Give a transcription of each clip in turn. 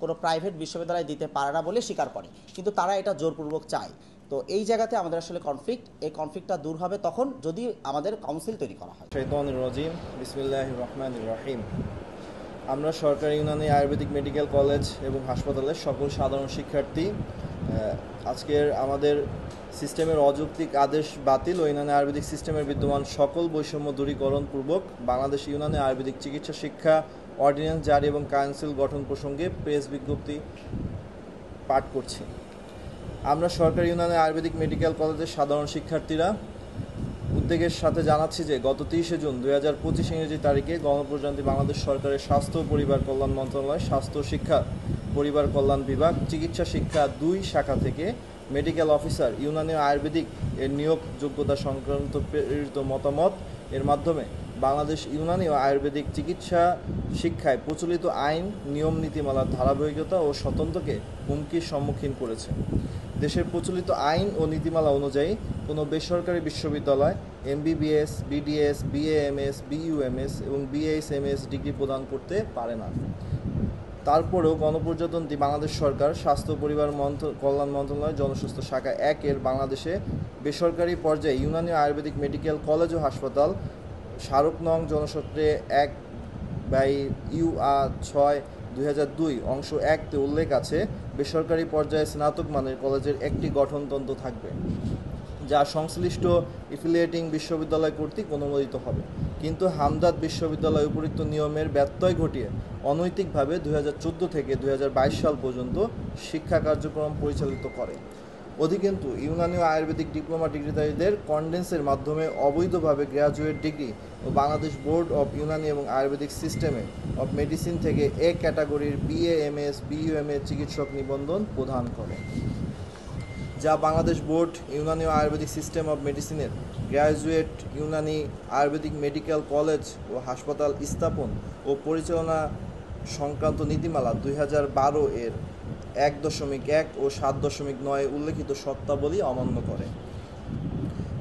কোনো প্রাইভেট বিশ্ববিদ্যালয় দিতে পারে না বলে স্বীকার করে, কিন্তু তারা এটা জোরপূর্বক চায়। তো এই জায়গাতে আমাদের আসলে কনফ্লিক্ট, এই কনফ্লিক্টটা দূর হবে তখন যদি আমাদের কাউন্সিল তৈরি করা হয়। শাইতানির রাজিম, বিসমিল্লাহির রহমানির রহিম। আমরা সরকারি ইউনানি আয়ুর্বেদিক মেডিকেল কলেজ এবং হাসপাতালের সকল সাধারণ শিক্ষার্থী আজকের আমাদের সিস্টেমের অযৌক্তিক আদেশ বাতিল ও ইউনানি আয়ুর্বেদিক সিস্টেমের বিদ্যমান সকল বৈষম্য দূরীকরণ পূর্বক বাংলাদেশ ইউনানি আয়ুর্বেদিক চিকিৎসা শিক্ষা অর্ডিন্যান্স জারি এবং কাউন্সিল গঠন প্রসঙ্গে প্রেস বিজ্ঞপ্তি পাঠ করছি। আমরা সরকারি ইউনানি আয়ুর্বেদিক মেডিকেল কলেজের সাধারণ শিক্ষার্থীরা উদ্বেগের সাথে জানাচ্ছি যে গত 30 জুন 2025 ইংরেজি তারিখে গণপ্রজাতন্ত্রী বাংলাদেশ সরকারের স্বাস্থ্য ও পরিবার কল্যাণ মন্ত্রণালয়, স্বাস্থ্য শিক্ষা পরিবার কল্যাণ বিভাগ, চিকিৎসা শিক্ষা 2 শাখা থেকে মেডিকেল অফিসার ইউনানি আয়ুর্বেদিক এর নিয়োগ যোগ্যতা সংক্রান্ত প্রেরিত মতামত এর মাধ্যমে বাংলাদেশ ইউনানি ও আয়ুর্বেদিক চিকিৎসা শিক্ষায় প্রচলিত আইন নিয়ম নীতিমালার ধারাবাহিকতা ও স্বতন্ত্রকে হুমকির সম্মুখীন করেছে। দেশের প্রচলিত আইন ও নীতিমালা অনুযায়ী কোনো বেসরকারি বিশ্ববিদ্যালয় এমবিবিএস, বিডিএস, বিএএমএস, বিইউএমএস এবং বিএইচএমএস ডিগ্রি প্রদান করতে পারে না। তারপরেও গণপ্রজাতন্ত্রী বাংলাদেশ সরকার স্বাস্থ্য পরিবার কল্যাণ মন্ত্রণালয় জনস্বাস্থ্য শাখা 1 এর বাংলাদেশে বেসরকারি পর্যায়ে ইউনানি আয়ুর্বেদিক মেডিকেল কলেজ ও হাসপাতাল স্মারক নং জনস্বাস্থ্যে 1/UA6/2002 অংশ 1-তে উল্লেখ আছে বেসরকারি পর্যায়ে স্নাতক মানের কলেজের একটি গঠনতন্ত্র থাকবে, যা সংশ্লিষ্ট এফিলিয়েটিং বিশ্ববিদ্যালয় কর্তৃক অনুমোদিত হবে। কিন্তু হামদর্দ বিশ্ববিদ্যালয় উপরিউক্ত নিয়মের ব্যত্যয় ঘটিয়ে অনৈতিকভাবে 2014 থেকে 2022 সাল পর্যন্ত শিক্ষা কার্যক্রম পরিচালিত করে। অধিকন্তু ইউনানি ও আয়ুর্বেদিক ডিপ্লোমা ডিগ্রিধারীদের কন্ডেন্সের মাধ্যমে অবৈধভাবে গ্র্যাজুয়েট ডিগ্রি ও বাংলাদেশ বোর্ড অব ইউনানি এবং আয়ুর্বেদিক সিস্টেমে অব মেডিসিন থেকে এ ক্যাটাগরির বিএএমএস, বিইউএমএস চিকিৎসক নিবন্ধন প্রদান করে, যা বাংলাদেশ বোর্ড ইউনানি ও আয়ুর্বেদিক সিস্টেম অব মেডিসিনের graduate Unani Ayurvedic medical college ও হাসপাতাল স্থাপন ও পরিচালনা সংক্রান্ত নীতিমালা 2012 এর 1.1 ও 7.9 উল্লেখিত শর্তাবলী অমান্য করে।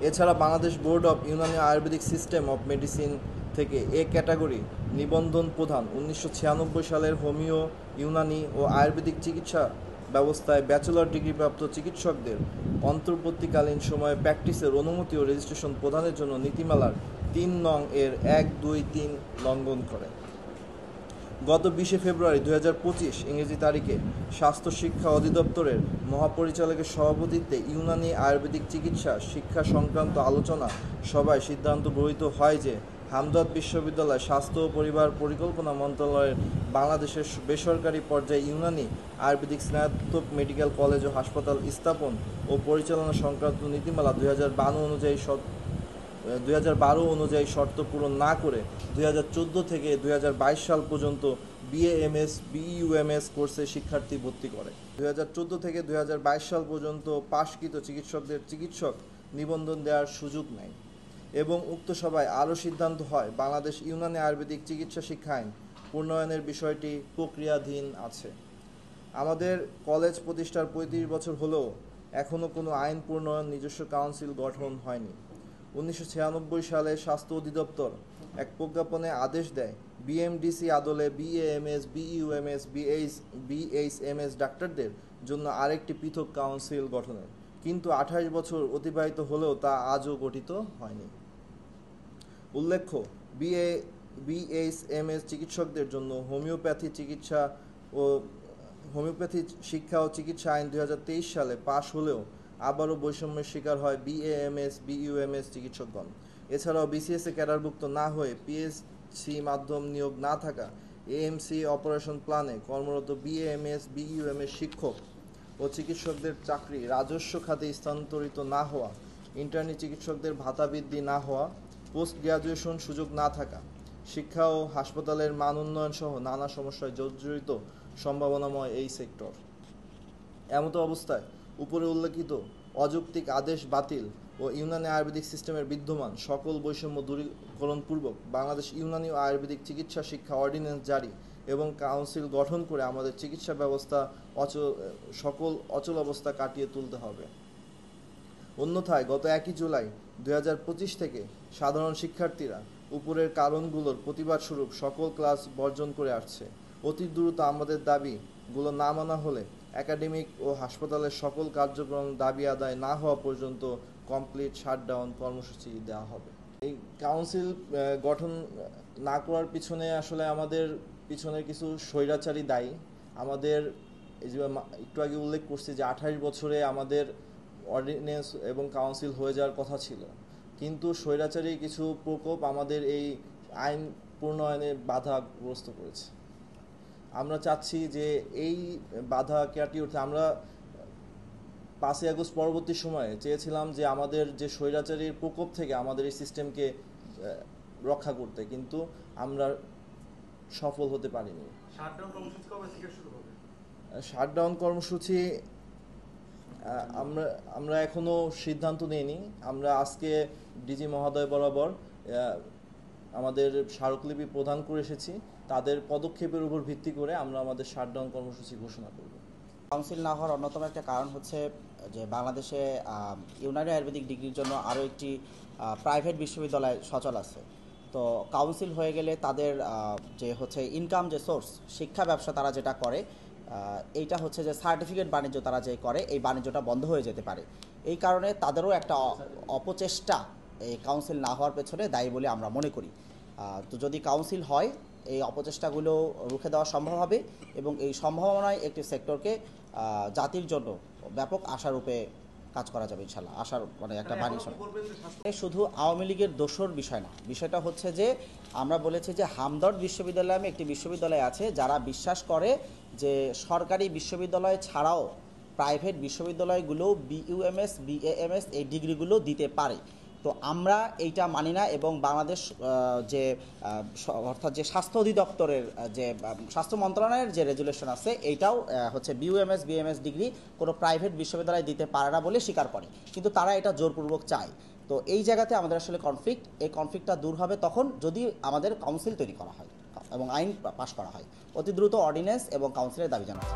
এছাড়া Bangladesh board of Unani Ayurvedic system of medicine থেকে এ ক্যাটাগরি নিবন্ধন প্রদান 1996 সালের হোমিও, ইউনানি ও আয়ুর্বেদিক চিকিৎসা ব্যবস্থায় ব্যাচেলর ডিগ্রিপ্রাপ্ত চিকিৎসকদের অন্তর্বর্তীকালীন সময়ে প্র্যাকটিসের অনুমতি ও রেজিস্ট্রেশন প্রদানের জন্য নীতিমালার 3 নং এর 1, 2, 3 লঙ্ঘন করে। গত 20 ফেব্রুয়ারি 2025 ইংরেজি তারিখে স্বাস্থ্য শিক্ষা অধিদপ্তরের মহাপরিচালকের সভাপতিত্বে ইউনানি আয়ুর্বেদিক চিকিৎসা শিক্ষা সংক্রান্ত আলোচনা সভায় সিদ্ধান্ত গৃহীত হয় যে হামদর্দ বিশ্ববিদ্যালয় স্বাস্থ্য ও পরিবার পরিকল্পনা মন্ত্রণালয়ের বাংলাদেশের বেসরকারি পর্যায়ে ইউনানি আয়ুর্বেদিক স্নাতক মেডিকেল কলেজ ও হাসপাতাল স্থাপন ও পরিচালনা সংক্রান্ত নীতিমালা 2012 অনুযায়ী শর্ত পূরণ না করে 2014 থেকে 2022 সাল পর্যন্ত বিএএমএস, বিইউএমএস কোর্সে শিক্ষার্থী ভর্তি করে। 2014 থেকে 2022 সাল পর্যন্ত পাশকৃত চিকিৎসকদের চিকিৎসক নিবন্ধন দেওয়ার সুযোগ নেয় এবং উক্ত সভায় আরও সিদ্ধান্ত হয় বাংলাদেশ ইউনানি আয়ুর্বেদিক চিকিৎসা শিক্ষা আইন প্রণয়নের বিষয়টি প্রক্রিয়াধীন আছে। আমাদের কলেজ প্রতিষ্ঠার 35 বছর হলেও এখনও কোনো আইন প্রণয়ন নিজস্ব কাউন্সিল গঠন হয়নি। 1996 সালে স্বাস্থ্য অধিদপ্তর এক প্রজ্ঞাপনে আদেশ দেয় বিএমডিসি আদলে বিএএমএস, বিইউএমএস, বিএইচএমএস ডাক্তারদের জন্য আরেকটি পৃথক কাউন্সিল গঠনের, কিন্তু 28 বছর অতিবাহিত হলেও তা আজও গঠিত হয়নি। উল্লেখ্য, বিএইচএমএস চিকিৎসকদের জন্য হোমিওপ্যাথি শিক্ষা ও চিকিৎসা আইন 2023 সালে পাশ হলেও আবারও বৈষম্যের শিকার হয় বিএএমএস, বিইউএমএস চিকিৎসকগণ। এছাড়াও বিসিএসে ক্যাডারভুক্ত না হয়ে পিএসসি মাধ্যম নিয়োগ না থাকা, এএমসি অপারেশন প্ল্যানে কর্মরত বিএএমএস, বিইউএমএস শিক্ষক ও চিকিৎসকদের চাকরি রাজস্ব খাতে স্থানান্তরিত না হওয়া, ইন্টার্নি চিকিৎসকদের ভাতা বৃদ্ধি না হওয়া, পোস্ট গ্র্যাজুয়েশন সুযোগ না থাকা, শিক্ষা ও হাসপাতালের মান উন্নয়ন সহ নানা সমস্যায় জর্জরিত সম্ভাবনাময় এই সেক্টর। এমতো অবস্থায় উপরে উল্লেখিত অযৌক্তিক আদেশ বাতিল ও ইউনানি আয়ুর্বেদিক সিস্টেমের বিদ্যমান সকল বৈষম্য দূরীকরণপূর্বক বাংলাদেশ ইউনানি ও আয়ুর্বেদিক চিকিৎসা শিক্ষা অর্ডিন্যান্স জারি এবং কাউন্সিল গঠন করে আমাদের চিকিৎসা ব্যবস্থা সকল অচল অবস্থা কাটিয়ে তুলতে হবে। অন্যথায় গত 1 জুলাই 2025 থেকে সাধারণ শিক্ষার্থীরা উপরের কারণগুলোর প্রতিবাদ স্বরূপ সকল ক্লাস বর্জন করে আসছে। অতি দ্রুত আমাদের দাবি গুলো না মানা হলে একাডেমিক ও হাসপাতালের সকল কার্যক্রম দাবি আদায় না হওয়া পর্যন্ত কমপ্লিট শাটডাউন কর্মসূচি দেওয়া হবে। এই কাউন্সিল গঠন না করার পিছনে আসলে আমাদের পিছনে কিছু স্বৈরাচারী দায়ী। আমাদের এই যে একটু আগে উল্লেখ করছি যে 28 বছরে আমাদের অর্ডিন্যান্স এবং কাউন্সিল হয়ে যাওয়ার কথা ছিল, কিন্তু স্বৈরাচারী কিছু প্রকোপ আমাদের এই আইন প্রণয়নে বাধাগ্রস্ত করেছে। আমরা চাচ্ছি যে এই বাধা কাটিয়ে উঠতে আমরা 5ই আগস্ট পরবর্তী সময়ে চেয়েছিলাম যে আমাদের যে স্বৈরাচারীর প্রকোপ থেকে আমাদের এই সিস্টেমকে রক্ষা করতে, কিন্তু আমরা সফল হতে পারিনি। শাটডাউন কর্মসূচি আমরা এখনো সিদ্ধান্ত নিইনি। আমরা আজকে ডিজি মহোদয় বরাবর আমাদের স্মারকলিপি প্রদান করে এসেছি। তাদের পদক্ষেপের উপর ভিত্তি করে আমরা আমাদের শাটডাউন কর্মসূচি ঘোষণা করব। কাউন্সিল না হওয়ার অন্যতম একটা কারণ হচ্ছে যে বাংলাদেশে ইউনানি আয়ুর্বেদিক ডিগ্রির জন্য আরও একটি প্রাইভেট বিশ্ববিদ্যালয় সচল আছে। তো কাউন্সিল হয়ে গেলে তাদের যে হচ্ছে ইনকাম যে সোর্স, শিক্ষা ব্যবসা তারা যেটা করে, এইটা হচ্ছে যে সার্টিফিকেট বাণিজ্য তারা যে করে, এই বাণিজ্যটা বন্ধ হয়ে যেতে পারে। এই কারণে তাদেরও একটা অপচেষ্টা এই কাউন্সিল না হওয়ার পেছনে দায়ী বলে আমরা মনে করি। তো যদি কাউন্সিল হয়, এই অপচেষ্টাগুলো রুখে দেওয়া সম্ভব হবে এবং এই সম্ভাবনায় একটি সেক্টরকে জাতির জন্য ব্যাপক আশারূপে কাজ করা যাবে ইনশাল্লাহ। আশার মানে একটা বাণী শুধু আওয়ামী লীগের দোষর বিষয় না, বিষয়টা হচ্ছে যে আমরা বলেছি যে হামদর্দ বিশ্ববিদ্যালয় নামে একটি বিশ্ববিদ্যালয় আছে যারা বিশ্বাস করে যে সরকারি বিশ্ববিদ্যালয় ছাড়াও প্রাইভেট বিশ্ববিদ্যালয়গুলো বিইউএমএস বিএএমএস এই ডিগ্রিগুলো দিতে পারে। তো আমরা এইটা মানি না এবং বাংলাদেশ যে অর্থাৎ যে স্বাস্থ্য অধিদপ্তরের যে স্বাস্থ্য মন্ত্রণালয়ের যে রেজুলেশন আছে, এইটাও হচ্ছে বিইউএমএস বিএমএস ডিগ্রি কোনো প্রাইভেট বিশ্ববিদ্যালয় দিতে পারে না বলে স্বীকার করে, কিন্তু তারা এটা জোরপূর্বক চায়। তো এই জায়গাতে আমাদের আসলে কনফ্লিক্ট, এই কনফ্লিক্টটা দূর হবে তখন যদি আমাদের কাউন্সিল তৈরি করা হয় এবং আইন পাশ করা হয়। অতি দ্রুত অর্ডিন্যান্স এবং কাউন্সিলের দাবি জানাচ্ছি।